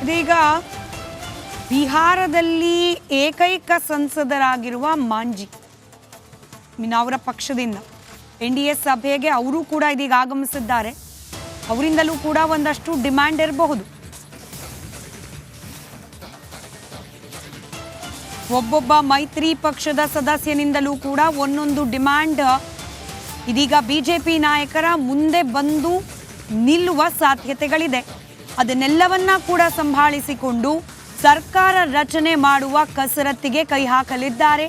ಇದೀಗ ಬಿಹಾರದಲ್ಲಿ ಏಕೈಕ ಸಂಸದರಾಗಿರುವ ಮಾಂಜಿ ಅವರ ಪಕ್ಷದಿಂದ NDA ಸಭೆಗೆ ಅವರು ಕೂಡ ಇದೀಗ ಆಗಮಿಸಿದ್ದಾರೆ. ಅವರಿಂದಲೂ ಕೂಡ ಒಂದಷ್ಟು ಡಿಮ್ಯಾಂಡ್ ಇರಬಹುದು. ಒಬ್ಬೊಬ್ಬ ಮೈತ್ರಿ ಪಕ್ಷದ ಸದಸ್ಯನಿಂದಲೂ ಕೂಡ ಒಂದೊಂದು ಡಿಮ್ಯಾಂಡ್ ಇದೀಗ ಬಿಜೆಪಿ ನಾಯಕರ ಮುಂದೆ ಬಂದು ನಿಲ್ಲುವ ಸಾಧ್ಯತೆಗಳಿದೆ. ಅದನ್ನೆಲ್ಲವನ್ನ ಕೂಡ ಸಂಭಾಳಿಸಿಕೊಂಡು ಸರ್ಕಾರ ರಚನೆ ಮಾಡುವ ಕಸರತ್ತಿಗೆ ಕೈ ಹಾಕಲಿದ್ದಾರೆ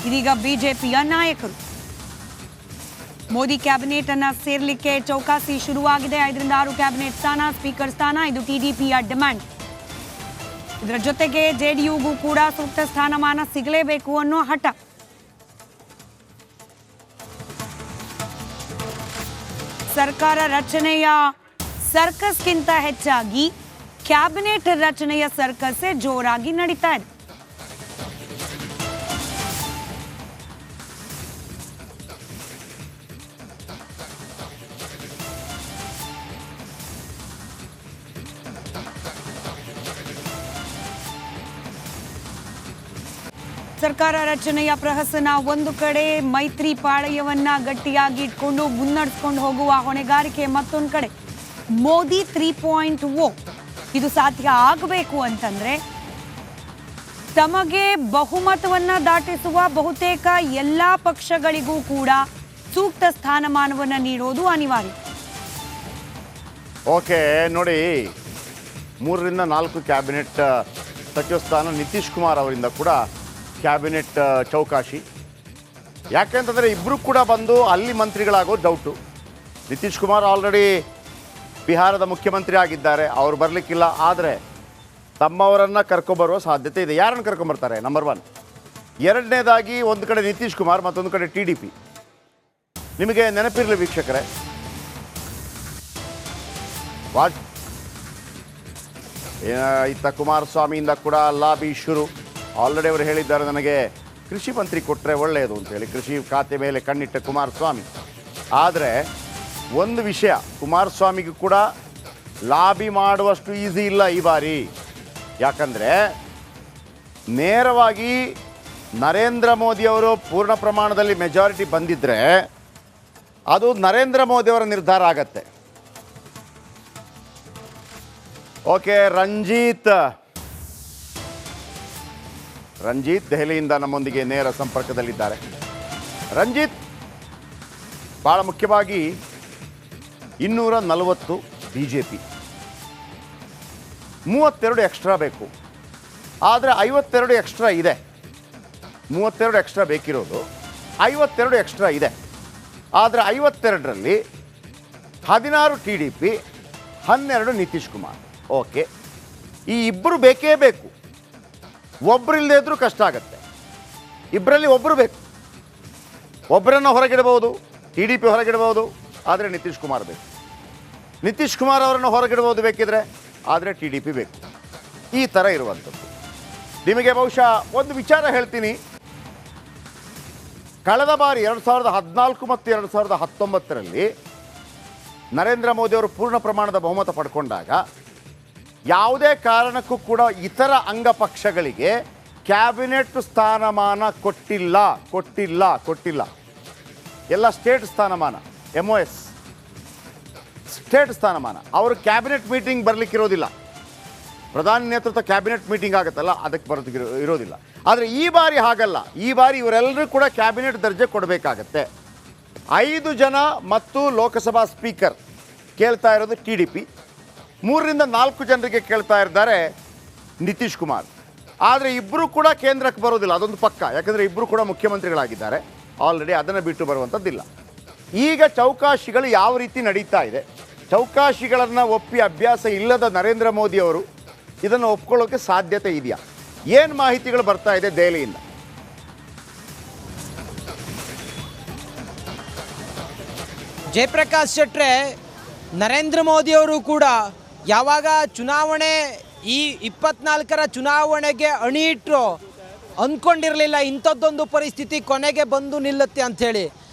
ಇದೀಗ ಬಿಜೆಪಿಯ ನಾಯಕರು. ಮೋದಿ ಕ್ಯಾಬಿನೆಟ್ ಅನ್ನ ಸೇರ್ಲಿಕ್ಕೆ ಚೌಕಾಸಿ ಶುರುವಾಗಿದೆ. 5 ರಿಂದ 6 ಕ್ಯಾಬಿನೆಟ್ ಸ್ಥಾನ, ಸ್ಪೀಕರ್ ಸ್ಥಾನ, ಇದು ಟಿಡಿಪಿಯ ಡಿಮ್ಯಾಂಡ್. ಇದರ ಜೊತೆಗೆ ಜೆಡಿಯುಗೂ ಕೂಡ ಸೂಕ್ತ ಸ್ಥಾನಮಾನ ಸಿಗಲೇಬೇಕು ಅನ್ನೋ ಹಠ. ಸರ್ಕಾರ ರಚನೆಯ ಸರ್ಕಸ್ಗಿಂತ ಹೆಚ್ಚಾಗಿ ಕ್ಯಾಬಿನೆಟ್ ರಚನೆಯ ಸರ್ಕಸ್ಸೇ ಜೋರಾಗಿ ನಡೀತಾ ಇದೆ. ಸರ್ಕಾರ ರಚನೆಯ ಪ್ರಹಸನ ಒಂದು ಕಡೆ, ಮೈತ್ರಿ ಪಾಳಯವನ್ನ ಗಟ್ಟಿಯಾಗಿ ಇಟ್ಕೊಂಡು ಮುನ್ನಡೆಸ್ಕೊಂಡು ಹೋಗುವ ಹೊಣೆಗಾರಿಕೆ ಮತ್ತೊಂದು ಕಡೆ. ಮೋದಿ 3.0 ಇದು ಸಾಧ್ಯ ಆಗಬೇಕು ಅಂತಂದ್ರೆ ತಮಗೆ ಬಹುಮತವನ್ನ ದಾಟಿಸುವ ಬಹುತೇಕ ಎಲ್ಲಾ ಪಕ್ಷಗಳಿಗೂ ಕೂಡ ಸೂಕ್ತ ಸ್ಥಾನಮಾನವನ್ನ ನೀಡೋದು ಅನಿವಾರ್ಯ. ಓಕೆ ನೋಡಿ, 3 ರಿಂದ 4 ಕ್ಯಾಬಿನೆಟ್ ಸಚಿವ ಸ್ಥಾನ ನಿತೀಶ್ ಕುಮಾರ್ ಅವರಿಂದ ಕೂಡ ಕ್ಯಾಬಿನೆಟ್ ಚೌಕಾಶಿ. ಯಾಕೆಂತಂದರೆ ಇಬ್ಬರು ಕೂಡ ಬಂದು ಅಲ್ಲಿ ಮಂತ್ರಿಗಳಾಗೋದು ಡೌಟು. ನಿತೀಶ್ ಕುಮಾರ್ ಆಲ್ರೆಡಿ ಬಿಹಾರದ ಮುಖ್ಯಮಂತ್ರಿ ಆಗಿದ್ದಾರೆ, ಅವರು ಬರಲಿಕ್ಕಿಲ್ಲ. ಆದರೆ ತಮ್ಮವರನ್ನು ಕರ್ಕೊಂಬರುವ ಸಾಧ್ಯತೆ ಇದೆ. ಯಾರನ್ನು ಕರ್ಕೊಂಬರ್ತಾರೆ? ನಂಬರ್ 1. ಎರಡನೇದಾಗಿ ಒಂದು ಕಡೆ ನಿತೀಶ್ ಕುಮಾರ್, ಮತ್ತೊಂದು ಕಡೆ TDP. ನಿಮಗೆ ನೆನಪಿರಲಿ ವೀಕ್ಷಕರೇ, ಇತ್ತ ಕುಮಾರಸ್ವಾಮಿಯಿಂದ ಕೂಡ ಲಾಬಿ ಶುರು. ಆಲ್ರೆಡಿ ಅವರು ಹೇಳಿದ್ದಾರೆ, ನನಗೆ ಕೃಷಿ ಮಂತ್ರಿ ಕೊಟ್ಟರೆ ಒಳ್ಳೆಯದು ಅಂತೇಳಿ. ಕೃಷಿ ಖಾತೆ ಮೇಲೆ ಕಣ್ಣಿಟ್ಟ ಕುಮಾರಸ್ವಾಮಿ. ಆದರೆ ಒಂದು ವಿಷಯ, ಕುಮಾರಸ್ವಾಮಿಗೂ ಕೂಡ ಲಾಬಿ ಮಾಡುವಷ್ಟು ಈಸಿ ಇಲ್ಲ ಈ ಬಾರಿ. ಯಾಕಂದರೆ ನೇರವಾಗಿ ನರೇಂದ್ರ ಮೋದಿಯವರು ಪೂರ್ಣ ಪ್ರಮಾಣದಲ್ಲಿ ಮೆಜಾರಿಟಿ ಬಂದಿದ್ದರೆ ಅದು ನರೇಂದ್ರ ಮೋದಿಯವರ ನಿರ್ಧಾರ ಆಗತ್ತೆ. ಓಕೆ, ರಂಜಿತ್ ದೆಹಲಿಯಿಂದ ನಮ್ಮೊಂದಿಗೆ ನೇರ ಸಂಪರ್ಕದಲ್ಲಿದ್ದಾರೆ. ರಂಜಿತ್, ಭಾಳ ಮುಖ್ಯವಾಗಿ 240 BJP, 32 ಎಕ್ಸ್ಟ್ರಾ ಬೇಕು. ಆದರೆ 52 ಎಕ್ಸ್ಟ್ರಾ ಇದೆ. 32 ಎಕ್ಸ್ಟ್ರಾ ಬೇಕಿರೋದು, 52 ಎಕ್ಸ್ಟ್ರಾ ಇದೆ. ಆದರೆ 52ರಲ್ಲಿ 16 TDP, 12 ನಿತೀಶ್ ಕುಮಾರ್. ಓಕೆ, ಈ ಇಬ್ಬರು ಬೇಕೇ ಬೇಕು. ಒಬ್ಬರು ಇಲ್ಲದೇ ಇದ್ರೂ ಕಷ್ಟ ಆಗುತ್ತೆ. ಇಬ್ಬರಲ್ಲಿ ಒಬ್ಬರು ಬೇಕು. ಒಬ್ಬರನ್ನು ಹೊರಗಿಡಬಹುದು, TDP ಹೊರಗಿಡಬಹುದು, ಆದರೆ ನಿತೀಶ್ ಕುಮಾರ್ ಬೇಕು. ನಿತೀಶ್ ಕುಮಾರ್ ಅವರನ್ನು ಹೊರಗಿಡಬಹುದು ಬೇಕಿದ್ರೆ, ಆದರೆ TDP ಬೇಕು. ಈ ಥರ ಇರುವಂಥದ್ದು. ನಿಮಗೆ ಬಹುಶಃ ಒಂದು ವಿಚಾರ ಹೇಳ್ತೀನಿ. ಕಳೆದ ಬಾರಿ 2014 ಮತ್ತು 2019ರಲ್ಲಿ ನರೇಂದ್ರ ಮೋದಿಯವರು ಪೂರ್ಣ ಪ್ರಮಾಣದ ಬಹುಮತ ಪಡ್ಕೊಂಡಾಗ ಯಾವುದೇ ಕಾರಣಕ್ಕೂ ಕೂಡ ಇತರ ಅಂಗಪಕ್ಷಗಳಿಗೆ ಕ್ಯಾಬಿನೆಟ್ ಸ್ಥಾನಮಾನ ಕೊಟ್ಟಿಲ್ಲ. ಎಲ್ಲ ಸ್ಟೇಟ್ ಸ್ಥಾನಮಾನ, MOS ಸ್ಟೇಟ್ ಸ್ಥಾನಮಾನ. ಅವರು ಕ್ಯಾಬಿನೆಟ್ ಮೀಟಿಂಗ್ ಬರಲಿಕ್ಕಿರೋದಿಲ್ಲ. ಪ್ರಧಾನಿ ನೇತೃತ್ವ ಕ್ಯಾಬಿನೆಟ್ ಮೀಟಿಂಗ್ ಆಗುತ್ತಲ್ಲ, ಅದಕ್ಕೆ ಇರೋದಿಲ್ಲ. ಆದರೆ ಈ ಬಾರಿ ಹಾಗಲ್ಲ. ಈ ಬಾರಿ ಇವರೆಲ್ಲರೂ ಕೂಡ ಕ್ಯಾಬಿನೆಟ್ ದರ್ಜೆ ಕೊಡಬೇಕಾಗತ್ತೆ. 5 ಜನ ಮತ್ತು ಲೋಕಸಭಾ ಸ್ಪೀಕರ್ ಕೇಳ್ತಾ ಇರೋದು TDP. 3 ರಿಂದ 4 ಜನರಿಗೆ ಕೇಳ್ತಾ ಇದ್ದಾರೆ ನಿತೀಶ್ ಕುಮಾರ್. ಆದರೆ ಇಬ್ಬರು ಕೂಡ ಕೇಂದ್ರಕ್ಕೆ ಬರೋದಿಲ್ಲ, ಅದೊಂದು ಪಕ್ಕ. ಯಾಕಂದರೆ ಇಬ್ಬರು ಕೂಡ ಮುಖ್ಯಮಂತ್ರಿಗಳಾಗಿದ್ದಾರೆ ಆಲ್ರೆಡಿ, ಅದನ್ನು ಬಿಟ್ಟು ಬರುವಂಥದ್ದಿಲ್ಲ. ಈಗ ಚೌಕಾಶಿಗಳು ಯಾವ ರೀತಿ ನಡೀತಾ ಇದೆ, ಚೌಕಾಶಿಗಳನ್ನು ಒಪ್ಪಿ ಅಭ್ಯಾಸ ಇಲ್ಲದ ನರೇಂದ್ರ ಮೋದಿಯವರು ಇದನ್ನು ಒಪ್ಕೊಳ್ಳೋಕ್ಕೆ ಸಾಧ್ಯತೆ ಇದೆಯಾ? ಏನು ಮಾಹಿತಿಗಳು ಬರ್ತಾ ಇದೆ ದೆಹಲಿಯಿಂದ? ಜಯಪ್ರಕಾಶ್ ಶೆಟ್ರೆ, ನರೇಂದ್ರ ಮೋದಿಯವರು ಕೂಡ ಯಾವಾಗ ಚುನಾವಣೆ ಈ 24ರ ಚುನಾವಣೆಗೆ ಅಣಿ ಇಟ್ಟರು ಅಂದ್ಕೊಂಡಿರಲಿಲ್ಲ ಇಂಥದ್ದೊಂದು ಪರಿಸ್ಥಿತಿ ಕೊನೆಗೆ ಬಂದು ನಿಲ್ಲುತ್ತೆ ಅಂಥೇಳಿ.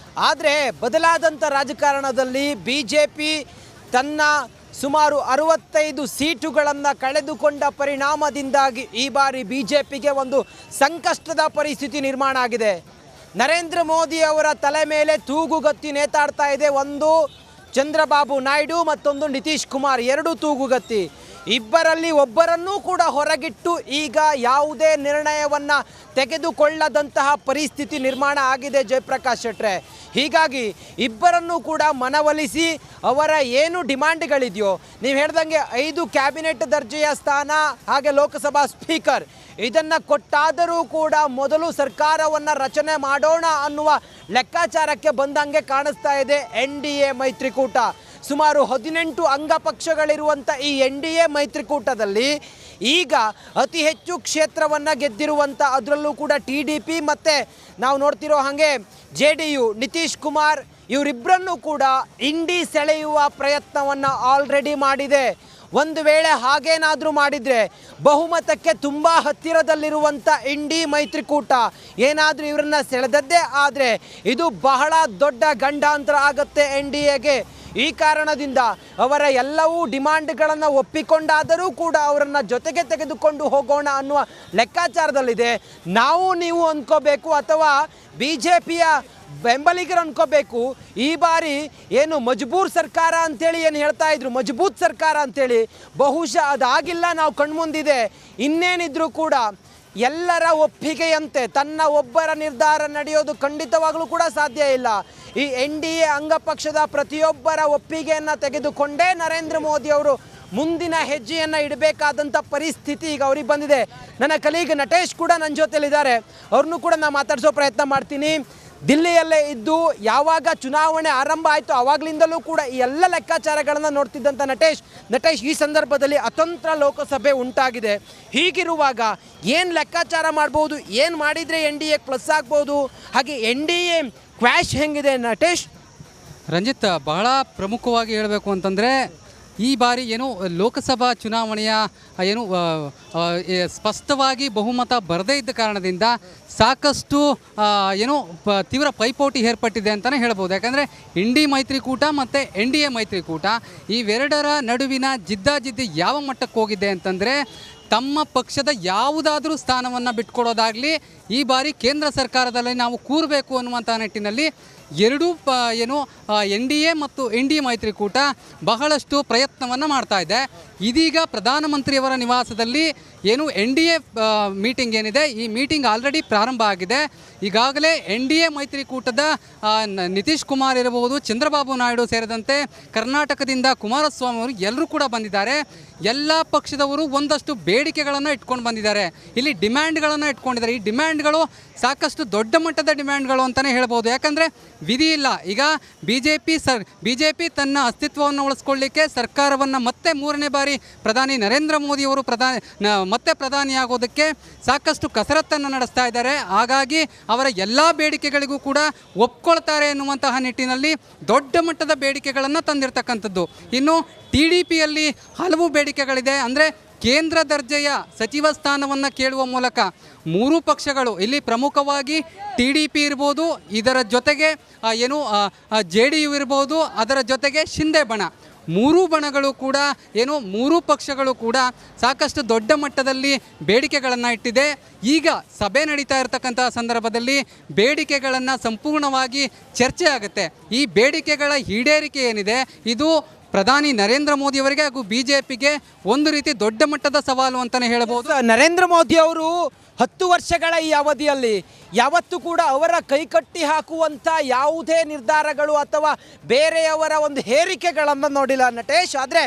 ಆದರೆ ಬದಲಾದಂಥ ರಾಜಕಾರಣದಲ್ಲಿ BJP ತನ್ನ ಸುಮಾರು 65 ಸೀಟುಗಳನ್ನು ಕಳೆದುಕೊಂಡ ಪರಿಣಾಮದಿಂದಾಗಿ ಈ ಬಾರಿ BJPಗೆ ಒಂದು ಸಂಕಷ್ಟದ ಪರಿಸ್ಥಿತಿ ನಿರ್ಮಾಣ ಆಗಿದೆ. ನರೇಂದ್ರ ಮೋದಿ ಅವರ ತಲೆ ಮೇಲೆ ತೂಗುಗತ್ತಿ ನೇತಾಡ್ತಾ ಇದೆ. ಒಂದು ಚಂದ್ರಬಾಬು ನಾಯ್ಡು, ಮತ್ತೊಂದು ನಿತೀಶ್ ಕುಮಾರ್, ಎರಡು ತೂಗುಗತ್ತಿ. ಇಬ್ಬರಲ್ಲಿ ಒಬ್ಬರನ್ನೂ ಕೂಡ ಹೊರಗಿಟ್ಟು ಈಗ ಯಾವುದೇ ನಿರ್ಣಯವನ್ನು ತೆಗೆದುಕೊಳ್ಳದಂತಹ ಪರಿಸ್ಥಿತಿ ನಿರ್ಮಾಣ ಆಗಿದೆ ಜಯಪ್ರಕಾಶ್ ಶೆಟ್ರೆ. ಹೀಗಾಗಿ ಇಬ್ಬರನ್ನೂ ಕೂಡ ಮನವೊಲಿಸಿ ಅವರ ಏನು ಡಿಮಾಂಡ್ಗಳಿದೆಯೋ, ನೀವು ಹೇಳ್ದಂಗೆ 5 ಕ್ಯಾಬಿನೆಟ್ ದರ್ಜೆಯ ಸ್ಥಾನ, ಹಾಗೆ ಲೋಕಸಭಾ ಸ್ಪೀಕರ್, ಇದನ್ನು ಕೊಟ್ಟಾದರೂ ಕೂಡ ಮೊದಲು ಸರ್ಕಾರವನ್ನು ರಚನೆ ಮಾಡೋಣ ಅನ್ನುವ ಲೆಕ್ಕಾಚಾರಕ್ಕೆ ಬಂದಂಗೆ ಕಾಣಿಸ್ತಾ ಇದೆ NDA ಮೈತ್ರಿಕೂಟ. ಸುಮಾರು 18 ಅಂಗಪಕ್ಷಗಳಿರುವಂಥ ಈ NDA ಮೈತ್ರಿಕೂಟದಲ್ಲಿ ಈಗ ಅತಿ ಹೆಚ್ಚು ಕ್ಷೇತ್ರವನ್ನು ಗೆದ್ದಿರುವಂಥ, ಅದರಲ್ಲೂ ಕೂಡ TDP ಮತ್ತು ನಾವು ನೋಡ್ತಿರೋ ಹಾಗೆ JDU, ನಿತೀಶ್ ಕುಮಾರ್ ಇವರಿಬ್ಬರನ್ನೂ ಕೂಡ ಇಂಡಿ ಸೆಳೆಯುವ ಪ್ರಯತ್ನವನ್ನು ಆಲ್ರೆಡಿ ಮಾಡಿದೆ. ಒಂದು ವೇಳೆ ಹಾಗೇನಾದರೂ ಮಾಡಿದರೆ ಬಹುಮತಕ್ಕೆ ತುಂಬ ಹತ್ತಿರದಲ್ಲಿರುವಂಥ ಇಂಡಿ ಮೈತ್ರಿಕೂಟ ಏನಾದರೂ ಇವರನ್ನು ಸೆಳೆದದ್ದೇ ಆದರೆ ಇದು ಬಹಳ ದೊಡ್ಡ ಗಂಡಾಂತರ ಆಗುತ್ತೆ NDAಗೆ. ಈ ಕಾರಣದಿಂದ ಅವರ ಎಲ್ಲವೂ ಡಿಮಾಂಡ್ಗಳನ್ನು ಒಪ್ಪಿಕೊಂಡಾದರೂ ಕೂಡ ಅವರನ್ನು ಜೊತೆಗೆ ತೆಗೆದುಕೊಂಡು ಹೋಗೋಣ ಅನ್ನುವ ಲೆಕ್ಕಾಚಾರದಲ್ಲಿದೆ. ನಾವು ನೀವು ಅಂದ್ಕೋಬೇಕು ಅಥವಾ BJPಯ ಬೆಂಬಲಿಗರು ಅನ್ಕೋಬೇಕು, ಈ ಬಾರಿ ಏನು ಮಜಬೂರ್ ಸರ್ಕಾರ ಅಂತೇಳಿ ಏನು ಹೇಳ್ತಾ ಇದ್ರು, ಮಜಬೂತ್ ಸರ್ಕಾರ ಅಂತೇಳಿ, ಬಹುಶಃ ಅದಾಗಿಲ್ಲ, ನಾವು ಕಣ್ಮುಂದಿದೆ. ಇನ್ನೇನಿದ್ರೂ ಕೂಡ ಎಲ್ಲರ ಒಪ್ಪಿಗೆಯಂತೆ ತನ್ನ ಒಬ್ಬರ ನಿರ್ಧಾರ ನಡೆಯೋದು ಖಂಡಿತವಾಗಲೂ ಕೂಡ ಸಾಧ್ಯ ಇಲ್ಲ. ಈ NDA ಅಂಗಪಕ್ಷದ ಪ್ರತಿಯೊಬ್ಬರ ಒಪ್ಪಿಗೆಯನ್ನು ತೆಗೆದುಕೊಂಡೇ ನರೇಂದ್ರ ಮೋದಿ ಅವರು ಮುಂದಿನ ಹೆಜ್ಜೆಯನ್ನು ಇಡಬೇಕಾದಂಥ ಪರಿಸ್ಥಿತಿ ಈಗ ಅವ್ರಿಗೆ ಬಂದಿದೆ. ನನ್ನ ಕಲೀಗ್ ನಟೇಶ್ ಕೂಡ ನನ್ನ ಜೊತೆಲಿದ್ದಾರೆ, ಅವ್ರನ್ನೂ ಕೂಡ ನಾನು ಮಾತಾಡಿಸೋ ಪ್ರಯತ್ನ ಮಾಡ್ತೀನಿ. ದಿಲ್ಲಿಯಲ್ಲೇ ಇದ್ದು ಯಾವಾಗ ಚುನಾವಣೆ ಆರಂಭ ಆಯಿತು ಆವಾಗಲಿಂದಲೂ ಕೂಡ ಈ ಎಲ್ಲ ಲೆಕ್ಕಾಚಾರಗಳನ್ನು ನೋಡ್ತಿದ್ದಂಥ ನಟೇಶ್ ಈ ಸಂದರ್ಭದಲ್ಲಿ ಅತಂತ್ರ ಲೋಕಸಭೆ ಉಂಟಾಗಿದೆ. ಹೀಗಿರುವಾಗ ಏನು ಲೆಕ್ಕಾಚಾರ ಮಾಡ್ಬೋದು, ಏನು ಮಾಡಿದರೆ NDA ಪ್ಲಸ್ ಆಗ್ಬೋದು, ಹಾಗೆ NDA ಕ್ವ್ಯಾಶ್ ಹೆಂಗಿದೆ ನಟೇಶ್? ರಂಜಿತ್, ಬಹಳ ಪ್ರಮುಖವಾಗಿ ಹೇಳಬೇಕು ಅಂತಂದರೆ ಈ ಬಾರಿ ಏನು ಲೋಕಸಭಾ ಚುನಾವಣೆಯ ಏನು ಸ್ಪಷ್ಟವಾಗಿ ಬಹುಮತ ಬರದೇ ಇದ್ದ ಕಾರಣದಿಂದ ಸಾಕಷ್ಟು ಏನು ತೀವ್ರ ಪೈಪೋಟಿ ಏರ್ಪಟ್ಟಿದೆ ಅಂತಲೇ ಹೇಳ್ಬೋದು. ಯಾಕಂದರೆ ಇಂಡಿ ಮೈತ್ರಿಕೂಟ ಮತ್ತು NDA ಮೈತ್ರಿಕೂಟ ಇವೆರಡರ ನಡುವಿನ ಜಿದ್ದಾಜಿದ್ದಿ ಯಾವ ಮಟ್ಟಕ್ಕೆ ಹೋಗಿದೆ ಅಂತಂದರೆ, ತಮ್ಮ ಪಕ್ಷದ ಯಾವುದಾದ್ರೂ ಸ್ಥಾನವನ್ನು ಬಿಟ್ಕೊಡೋದಾಗಲಿ ಈ ಬಾರಿ ಕೇಂದ್ರ ಸರ್ಕಾರದಲ್ಲಿ ನಾವು ಕೂರಬೇಕು ಅನ್ನುವಂಥ ನಿಟ್ಟಿನಲ್ಲಿ ಎರಡೂ ಏನು NDA ಮತ್ತು NDA ಮೈತ್ರಿಕೂಟ ಬಹಳಷ್ಟು ಪ್ರಯತ್ನವನ್ನು ಮಾಡ್ತಾ ಇದೆ. ಇದೀಗ ಪ್ರಧಾನಮಂತ್ರಿಯವರ ನಿವಾಸದಲ್ಲಿ ಏನು NDA ಮೀಟಿಂಗ್ ಏನಿದೆ, ಈ ಮೀಟಿಂಗ್ ಆಲ್ರೆಡಿ ಪ್ರಾರಂಭ ಆಗಿದೆ. ಈಗಾಗಲೇ NDA ಮೈತ್ರಿಕೂಟದ ನಿತೀಶ್ ಕುಮಾರ್ ಇರಬಹುದು, ಚಂದ್ರಬಾಬು ನಾಯ್ಡು ಸೇರಿದಂತೆ ಕರ್ನಾಟಕದಿಂದ ಕುಮಾರಸ್ವಾಮಿ ಅವರು ಎಲ್ಲರೂ ಕೂಡ ಬಂದಿದ್ದಾರೆ. ಎಲ್ಲ ಪಕ್ಷದವರು ಒಂದಷ್ಟು ಬೇಡಿಕೆಗಳನ್ನು ಇಟ್ಕೊಂಡು ಬಂದಿದ್ದಾರೆ, ಇಲ್ಲಿ ಡಿಮ್ಯಾಂಡ್ಗಳನ್ನು ಇಟ್ಕೊಂಡಿದ್ದಾರೆ. ಈ ಡಿಮ್ಯಾಂಡ್ಗಳು ಸಾಕಷ್ಟು ದೊಡ್ಡ ಮಟ್ಟದ ಡಿಮ್ಯಾಂಡ್ಗಳು ಅಂತಲೇ ಹೇಳ್ಬೋದು. ಯಾಕಂದರೆ ವಿಧಿ ಇಲ್ಲ. ಈಗ BJP ತನ್ನ ಅಸ್ತಿತ್ವವನ್ನು ಉಳಿಸ್ಕೊಳ್ಳಿಕ್ಕೆ ಸರ್ಕಾರವನ್ನು ಮತ್ತೆ 3ನೇ ಬಾರಿ ಪ್ರಧಾನಿ ನರೇಂದ್ರ ಮೋದಿಯವರು ಮತ್ತೆ ಪ್ರಧಾನಿಯಾಗೋದಕ್ಕೆ ಸಾಕಷ್ಟು ಕಸರತ್ತನ್ನು ನಡೆಸ್ತಾ ಇದ್ದಾರೆ. ಹಾಗಾಗಿ ಅವರ ಎಲ್ಲ ಬೇಡಿಕೆಗಳಿಗೂ ಕೂಡ ಒಪ್ಕೊಳ್ತಾರೆ ಎನ್ನುವಂತಹ ನಿಟ್ಟಿನಲ್ಲಿ ದೊಡ್ಡ ಮಟ್ಟದ ಬೇಡಿಕೆಗಳನ್ನು ತಂದಿರತಕ್ಕಂಥದ್ದು. ಇನ್ನು TDPಯಲ್ಲಿ ಹಲವು ಬೇಡಿಕೆಗಳಿದೆ. ಅಂದರೆ ಕೇಂದ್ರ ದರ್ಜೆಯ ಸಚಿವ ಸ್ಥಾನವನ್ನು ಕೇಳುವ ಮೂಲಕ ಮೂರು ಪಕ್ಷಗಳು, ಇಲ್ಲಿ ಪ್ರಮುಖವಾಗಿ TDP ಇರ್ಬೋದು, ಇದರ ಜೊತೆಗೆ ಏನು JDU ಇರ್ಬೋದು, ಅದರ ಜೊತೆಗೆ ಶಿಂದೆ ಬಣ, ಮೂರೂ ಬಣಗಳು ಕೂಡ ಏನು ಮೂರೂ ಪಕ್ಷಗಳು ಕೂಡ ಸಾಕಷ್ಟು ದೊಡ್ಡ ಮಟ್ಟದಲ್ಲಿ ಬೇಡಿಕೆಗಳನ್ನು ಇಟ್ಟಿದೆ. ಈಗ ಸಭೆ ನಡೀತಾ ಇರತಕ್ಕಂಥ ಸಂದರ್ಭದಲ್ಲಿ ಬೇಡಿಕೆಗಳನ್ನು ಸಂಪೂರ್ಣವಾಗಿ ಚರ್ಚೆ ಆಗುತ್ತೆ. ಈ ಬೇಡಿಕೆಗಳ ಈಡೇರಿಕೆ ಏನಿದೆ ಇದು ಪ್ರಧಾನಿ ನರೇಂದ್ರ ಮೋದಿಯವರಿಗೆ ಹಾಗೂ BJPಗೆ ಒಂದು ರೀತಿ ದೊಡ್ಡ ಮಟ್ಟದ ಸವಾಲು ಅಂತಲೇ ಹೇಳಬಹುದು. ನರೇಂದ್ರ ಮೋದಿ ಅವರು 10 ವರ್ಷಗಳ ಈ ಅವಧಿಯಲ್ಲಿ ಯಾವತ್ತೂ ಕೂಡ ಅವರ ಕೈಕಟ್ಟಿ ಹಾಕುವಂಥ ಯಾವುದೇ ನಿರ್ಧಾರಗಳು ಅಥವಾ ಬೇರೆಯವರ ಒಂದು ಹೇರಿಕೆಗಳನ್ನು ನೋಡಿಲ್ಲ ನಟೇಶ್. ಆದರೆ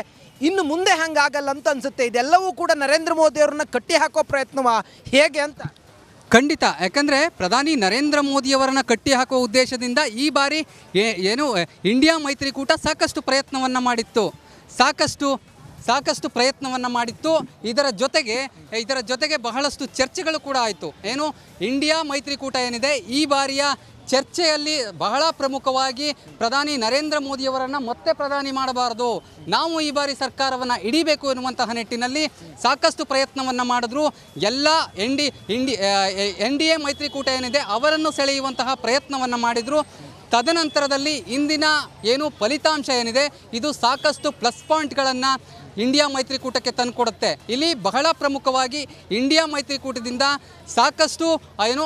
ಇನ್ನು ಮುಂದೆ ಹಂಗಾಗಲ್ಲ ಅಂತ ಅನಿಸುತ್ತೆ. ಇದೆಲ್ಲವೂ ಕೂಡ ನರೇಂದ್ರ ಮೋದಿ ಅವ್ರನ್ನ ಕಟ್ಟಿ ಹಾಕೋ ಪ್ರಯತ್ನವಾ ಹೇಗೆ ಅಂತ? ಖಂಡಿತ. ಯಾಕಂದರೆ ಪ್ರಧಾನಿ ನರೇಂದ್ರ ಮೋದಿಯವರನ್ನು ಕಟ್ಟಿ ಹಾಕುವ ಉದ್ದೇಶದಿಂದ ಈ ಬಾರಿ ಏನು ಇಂಡಿಯಾ ಮೈತ್ರಿಕೂಟ ಸಾಕಷ್ಟು ಪ್ರಯತ್ನವನ್ನು ಮಾಡಿತ್ತು, ಸಾಕಷ್ಟು ಪ್ರಯತ್ನವನ್ನು ಮಾಡಿತ್ತು. ಇದರ ಜೊತೆಗೆ ಬಹಳಷ್ಟು ಚರ್ಚೆಗಳು ಕೂಡ ಆಯಿತು. ಏನು ಇಂಡಿಯಾ ಮೈತ್ರಿಕೂಟ ಏನಿದೆ ಈ ಬಾರಿಯ ಚರ್ಚೆಯಲ್ಲಿ ಬಹಳ ಪ್ರಮುಖವಾಗಿ ಪ್ರಧಾನಿ ನರೇಂದ್ರ ಮೋದಿಯವರನ್ನು ಮತ್ತೆ ಪ್ರಧಾನಿ ಮಾಡಬಾರದು, ನಾವು ಈ ಬಾರಿ ಸರ್ಕಾರವನ್ನು ಹಿಡಿಬೇಕು ಎನ್ನುವಂತಹ ನಿಟ್ಟಿನಲ್ಲಿ ಸಾಕಷ್ಟು ಪ್ರಯತ್ನವನ್ನು ಮಾಡಿದ್ರು. ಎಲ್ಲ NDA ಮೈತ್ರಿಕೂಟ ಏನಿದೆ ಅವರನ್ನು ಸೆಳೆಯುವಂತಹ ಪ್ರಯತ್ನವನ್ನು ಮಾಡಿದರು. ತದನಂತರದಲ್ಲಿ ಇಂದಿನ ಏನು ಫಲಿತಾಂಶ ಏನಿದೆ ಇದು ಸಾಕಷ್ಟು ಪ್ಲಸ್ ಪಾಯಿಂಟ್ಗಳನ್ನು ಇಂಡಿಯಾ ಮೈತ್ರಿಕೂಟಕ್ಕೆ ತಂದುಕೊಡುತ್ತೆ. ಇಲ್ಲಿ ಬಹಳ ಪ್ರಮುಖವಾಗಿ ಇಂಡಿಯಾ ಮೈತ್ರಿಕೂಟದಿಂದ ಸಾಕಷ್ಟು ಏನು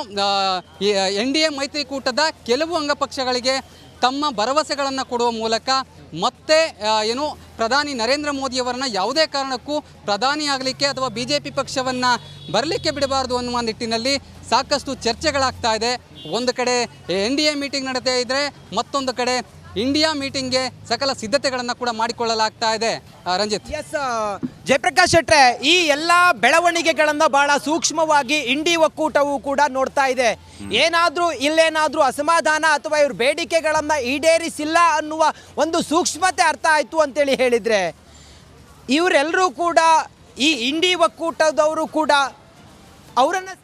NDA ಮೈತ್ರಿಕೂಟದ ಕೆಲವು ಅಂಗಪಕ್ಷಗಳಿಗೆ ತಮ್ಮ ಭರವಸೆಗಳನ್ನು ಕೊಡುವ ಮೂಲಕ ಮತ್ತೆ ಏನು ಪ್ರಧಾನಿ ನರೇಂದ್ರ ಮೋದಿಯವರನ್ನ ಯಾವುದೇ ಕಾರಣಕ್ಕೂ ಪ್ರಧಾನಿ ಆಗಲಿಕ್ಕೆ ಅಥವಾ BJP ಪಕ್ಷವನ್ನು ಬರಲಿಕ್ಕೆ ಬಿಡಬಾರ್ದು ಅನ್ನುವ ನಿಟ್ಟಿನಲ್ಲಿ ಸಾಕಷ್ಟು ಚರ್ಚೆಗಳಾಗ್ತಾ ಇದೆ. ಒಂದು ಕಡೆ NDA ಮೀಟಿಂಗ್ ನಡೀತಾ ಇದ್ದರೆ ಮತ್ತೊಂದು ಕಡೆ ಇಂಡಿಯಾ ಮೀಟಿಂಗ್ಗೆ ಸಕಲ ಸಿದ್ಧತೆಗಳನ್ನು ಕೂಡ ಮಾಡಿಕೊಳ್ಳಲಾಗ್ತಾ ಇದೆ. ರಂಜಿತ್. ಎಸ್ ಜಯಪ್ರಕಾಶ್ ಶೆಟ್ರೆ, ಈ ಎಲ್ಲ ಬೆಳವಣಿಗೆಗಳನ್ನು ಬಹಳ ಸೂಕ್ಷ್ಮವಾಗಿ ಇಂಡಿ ಒಕ್ಕೂಟವು ಕೂಡ ನೋಡ್ತಾ ಇದೆ. ಇಲ್ಲೇನಾದ್ರೂ ಅಸಮಾಧಾನ ಅಥವಾ ಇವ್ರ ಬೇಡಿಕೆಗಳನ್ನು ಈಡೇರಿಸಿಲ್ಲ ಅನ್ನುವ ಒಂದು ಸೂಕ್ಷ್ಮತೆ ಅರ್ಥ ಆಯಿತು ಅಂತೇಳಿ ಹೇಳಿದರೆ, ಇವರೆಲ್ಲರೂ ಕೂಡ ಈ ಇಂಡಿ ಒಕ್ಕೂಟದವರು ಕೂಡ ಅವರನ್ನು